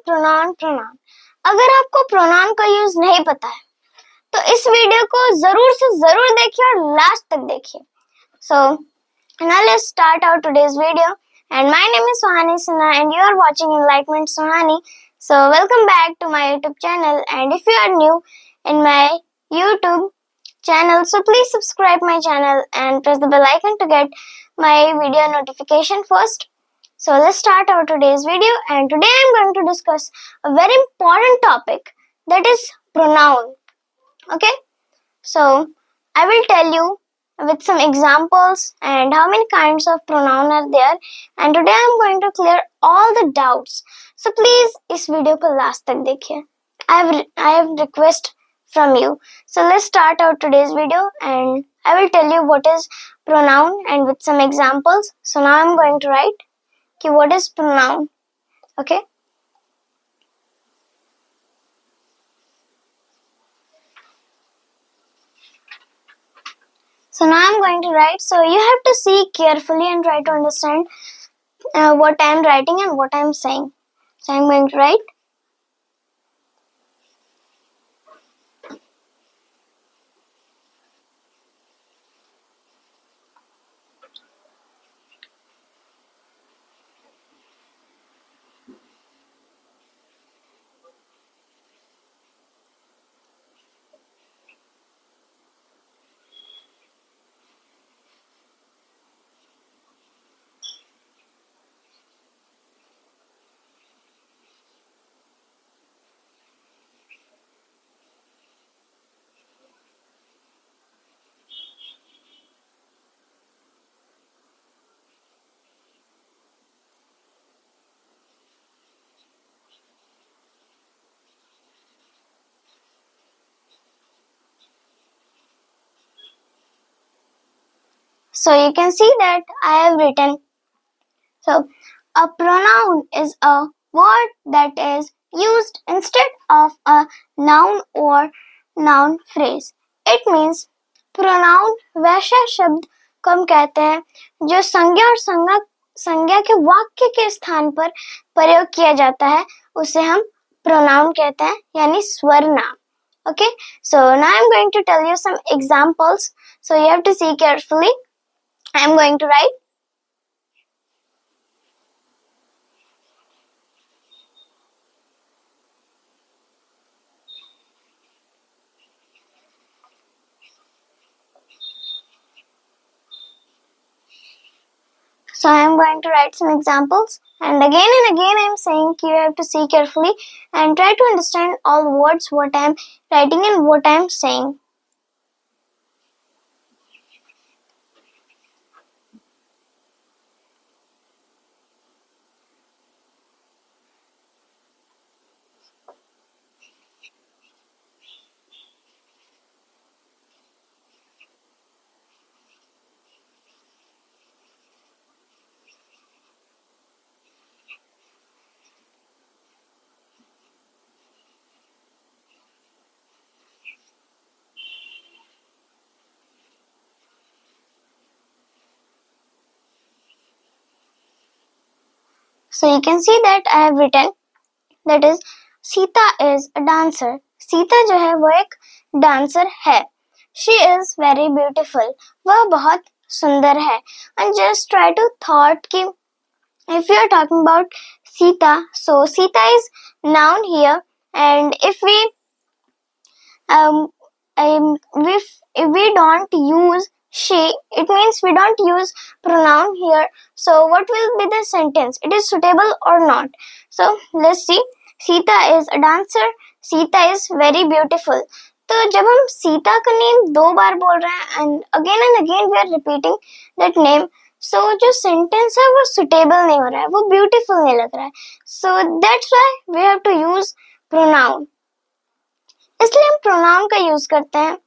pronoun pronoun. अगर आपको pronoun का यूज नहीं पता है तो इस वीडियो को जरूर से जरूर देखिए और लास्ट तक देखिए. So now let's start our today's video. And my name is Suhani Sinha and you are watching Enlightenment Suhani. So welcome back to my YouTube channel, and if you are new in my YouTube channel, so please subscribe my channel and press the bell icon to get my video notification first. So let's start our today's video, and today I am going to discuss a very important topic, that is pronoun. Okay, so I will tell you with some examples and how many kinds of pronoun are there, and today I am going to clear all the doubts. So please इस video को last तक देखिए. I have request from you. So let's start our today's video, and I will tell you what is pronoun and with some examples. So now I am going to write कि what is pronoun. Okay. So now I am going to write. So you have to see carefully and try to understand what I am writing and what I am saying. So I am going to write. So you can see that I have written. So a pronoun is a word that is used instead of a noun or noun phrase. It means pronoun वैसा शब्द को हम कहते हैं जो संज्ञा और संज्ञा के वाक्य के स्थान पर प्रयोग किया जाता है, उसे हम pronoun कहते हैं, यानी सर्वनाम. Okay, so now I am going to tell you some examples. So you have to see carefully. I am going to write. So I am going to write some examples, and again I am saying you have to see carefully and try to understand all words what I am writing and what I am saying. So you can see that I have written, that is Sita is a dancer. Sita जो है वो एक dancer है. She is very beautiful. वह बहुत सुंदर है. And just try to thought कि if you are talking about Sita, so Sita is noun here, and if we don't use she, it means we don't use pronoun here. So what will be the sentence? It is suitable or not? So let's see. Sita is a dancer. Sita is very beautiful. तो जब हम सीता का name 2 बार बोल रहे हैं and again we are repeating that name, so जो sentence है वो suitable नहीं हो रहा है, वो beautiful नहीं लग रहा है. So that's why we have to use pronoun. इसलिए हम pronoun का use करते हैं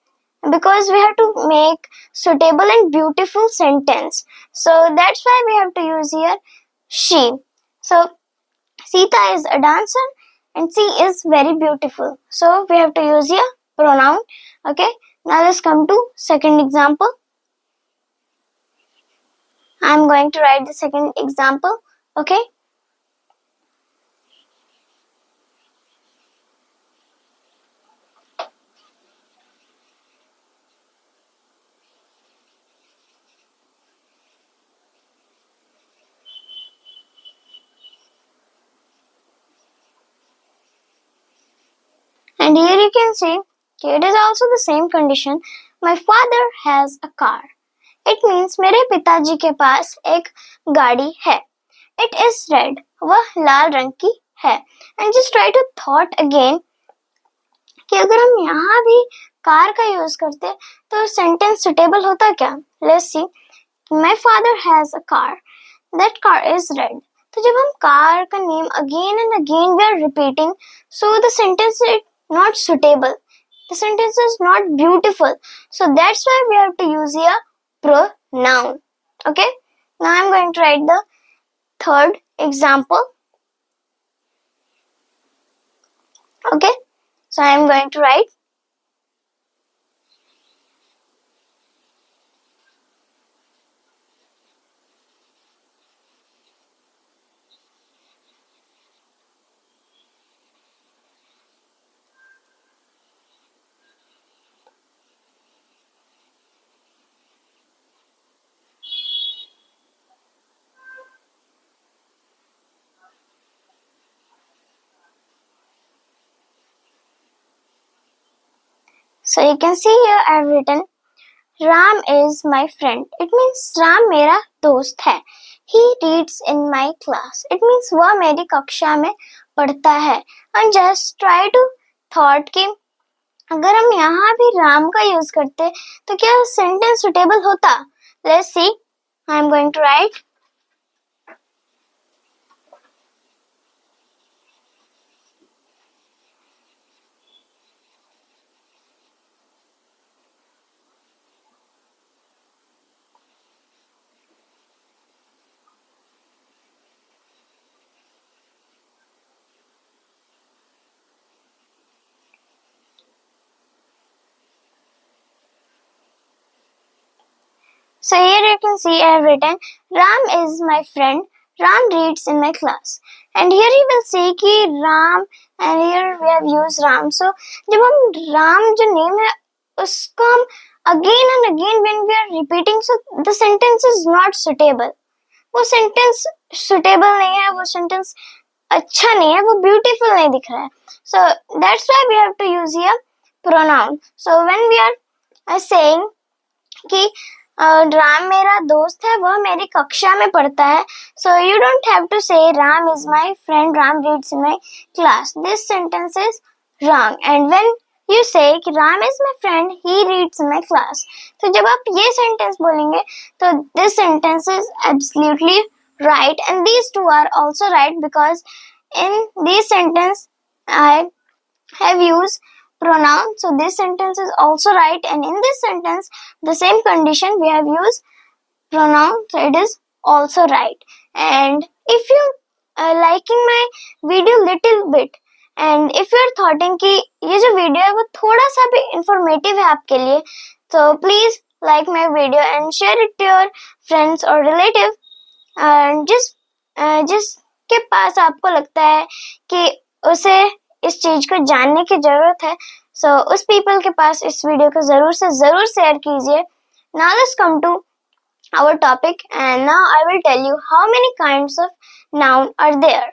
because we have to make suitable and beautiful sentence. So that's why we have to use here she. So Sita is a dancer and she is very beautiful. So we have to use here pronoun. Okay, now let's come to second example. I am going to write the second example. Okay. you can see it is also the same condition. My father has a car. It means मेरे पिताजी के पास एक गाड़ी है. It is red. वह लाल रंग की है. And just try to thought again कि अगर हम यहाँ भी कार का यूज करते तो सेंटेंस सुटेबल होता क्या? Let's see. My father has a car. That car is red. तो जब हम कार का name again and again we are repeating, so the sentence is not suitable. The sentence is not beautiful. So that's why we have to use here pronoun. Okay. Now I'm going to write the third example. Okay. So I'm going to write So you can see here I have written Ram is my friend. It means Ram मेरा दोस्त है. He reads in my class. It means वह मेरी कक्षा में पढ़ता है. And just try to thought कि अगर हम यहाँ भी राम का यूज करते तो क्या सेंटेंस सुटेबल होता? Let's see. I am going to write So here you can see I have written Ram is my friend. Ram reads in my class. And here you will see कि Ram and here we have used Ram. So जब हम Ram जो name है उसको हम again and again when we are repeating, so the sentence is not suitable. वो sentence suitable नहीं है, वो sentence अच्छा नहीं है, वो beautiful नहीं दिख रहा है. So that's why we have to use here pronoun. So when we are saying कि राम मेरा दोस्त है, वह मेरी कक्षा में पढ़ता है. So you don't have to say Ram is my friend, Ram reads in my class. This sentence is wrong. And when you say कि Ram is my friend, he reads in my class. तो जब आप ये sentence बोलेंगे तो this sentence is absolutely right. And these two are also right because in this sentence I have used pronoun. So this sentence is also right, and in this sentence the same condition we have used pronoun, so it is also right. And if you liking my video little bit and if you are thoughting कि ये जो video है वो थोड़ा सा भी informative है आपके लिए, so please like my video and share it to your friends or relative. and जिसके पास आपको लगता है कि उसे इस चीज को जानने की जरूरत है, सो उस पीपल के पास इस वीडियो को जरूर से जरूर शेयर कीजिए. Now let's come to our topic, and now I will tell you how many kinds of noun are there.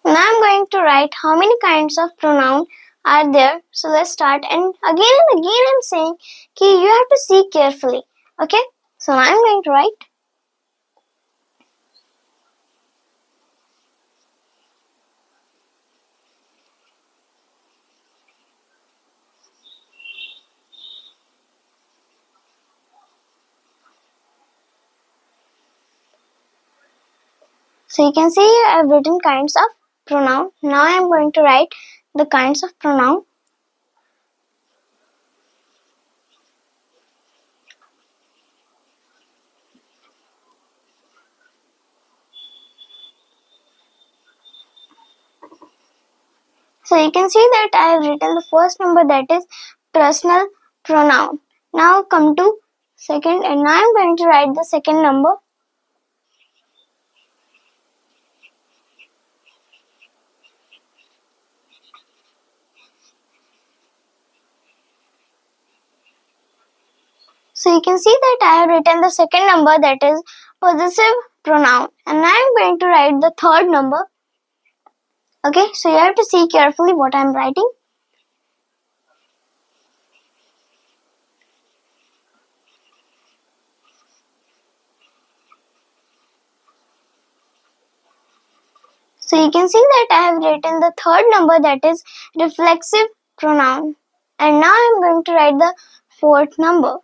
Now I'm going to write how many kinds of pronoun are there. So let's start, and again I'm saying कि you have to see carefully. Okay, so I'm going to write So you can see here I have written kinds of pronoun. Now I am going to write the kinds of pronoun. So you can see that I have written the first number, that is personal pronoun. Now come to second, and now I am going to write the second number. So you can see that I have written the second number, that is possessive pronoun, and now I am going to write the third number. Okay, so you have to see carefully what I'm writing. So you can see that I have written the third number, that is reflexive pronoun. And now I'm going to write the fourth number.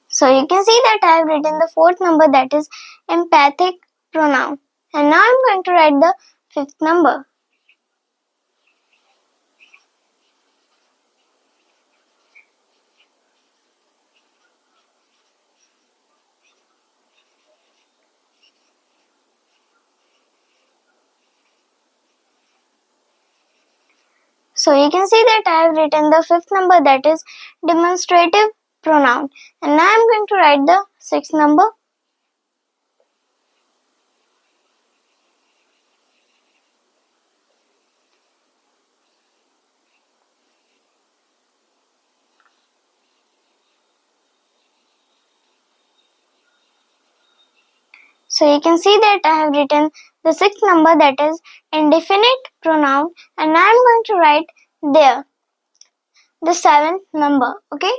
So you can see that I have written the fourth number, that is emphatic pronoun. And now I'm going to write the fifth number. So you can see that I have written the fifth number, that is demonstrative pronoun. And now I'm going to write the sixth number. So you can see that I have written the sixth number, that is indefinite pronoun. And now I'm going to write there the seventh number. Okay,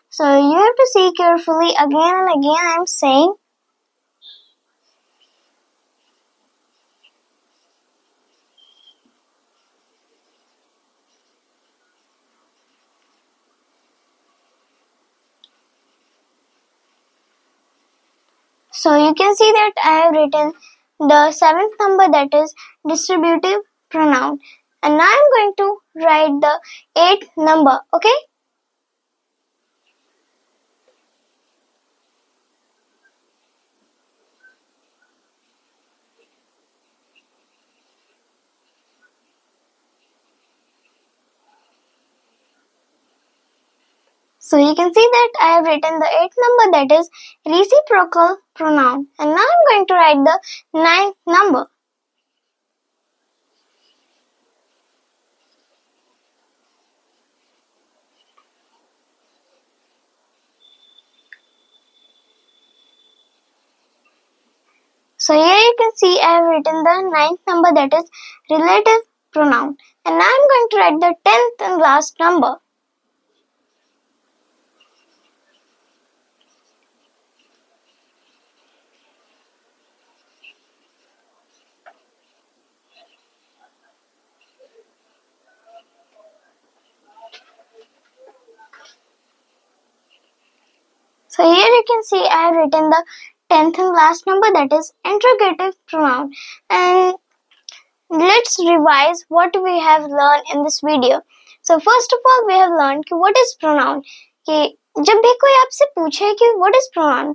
so you have to see carefully again and again I'm saying. So you can see that I have written the seventh number, that is distributive pronoun. And now I'm going to write the eighth number. Okay, so you can see that I have written the eighth number, that is reciprocal pronoun. And now I'm going to write the ninth number. So here you can see I have written the ninth number, that is relative pronoun. And now I'm going to write the 10th and last number. So here you can see I have written the 10th and last number, that is interrogative pronoun. And let's revise what we have learned in this video. So first of all, we have learned कि what is pronoun. कि जब भी कोई आपसे पूछे कि what is pronoun,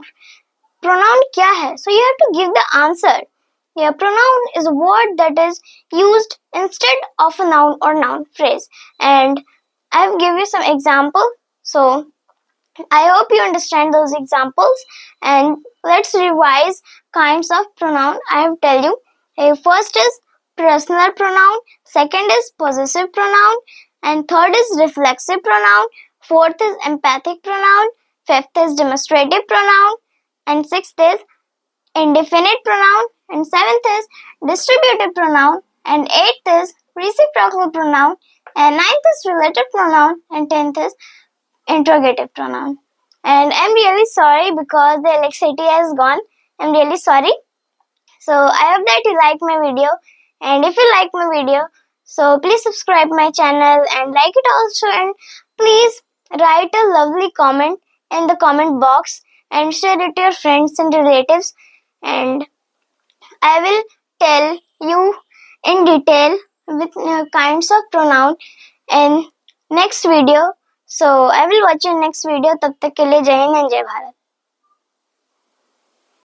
pronoun क्या है, so you have to give the answer. Yeah, pronoun is a word that is used instead of a noun or noun phrase. And I have given you some example. So I hope you understand those examples. And let's revise kinds of pronoun I have tell you. First is personal pronoun, second is possessive pronoun, and third is reflexive pronoun, fourth is emphatic pronoun, fifth is demonstrative pronoun, and sixth is indefinite pronoun, and seventh is distributive pronoun, and eighth is reciprocal pronoun, and ninth is relative pronoun, and tenth is interrogative pronoun. And I'm really sorry because the electricity has gone. I'm really sorry. So I hope that you like my video. And if you like my video, so please subscribe my channel and like it also. And please write a lovely comment in the comment box and share it to your friends and relatives. And I will tell you in detail with kinds of pronoun in next video. So I will watch your next video. तब तक के लिए जय Hind and जय भारत.